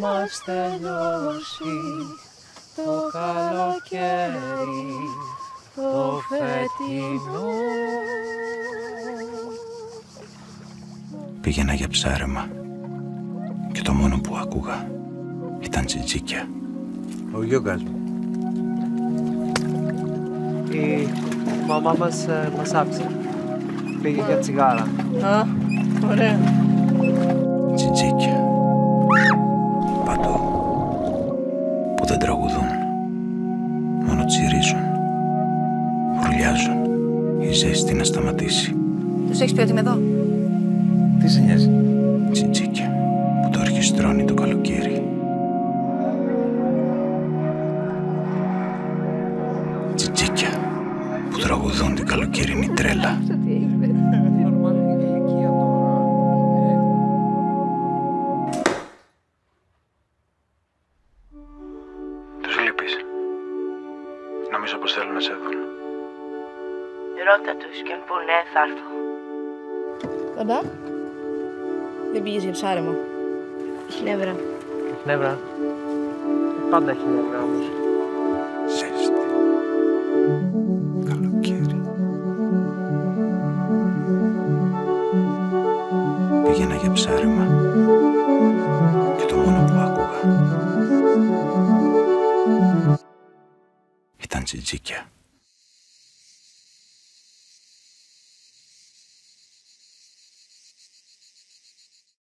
μας τελειώσει το καλοκαίρι το φετινό. Πήγαινα για ψάρεμα και το μόνο που άκουγα ήταν τσιτζίκια. Ο γιόγκας μου. Η μαμά μας άφησε. Πήγε για τσιγάρα. Α, ωραία. Τσιτζίκια. Παντού. Που δεν τραγουδούν. Μόνο τσιρίζουν. Ουρλιάζουν. Η ζέστη να σταματήσει. Τους έχεις πει ότι είμαι εδώ? Τι σε νοιάζει? Τσιτζίκια που το ορχιστρώνει το καλοκαίρι. Τσιτζίκια που τραγουδούν την καλοκαιρινή τρέλα. Τους λείπεις. Νομίζω πως θέλουν να σε δουν. Ρώτα τους και αν πούνε θα έρθω. Μπαμπά, δεν πήγες για ψάρεμα? Έχει νεύρα. Έχει νεύρα. Πάντα έχει νεύρα όμως. Ζέστη. Καλοκαίρι. Πήγαινα για ψάρεμα και το μόνο που άκουγα ήταν τσιτζίκια.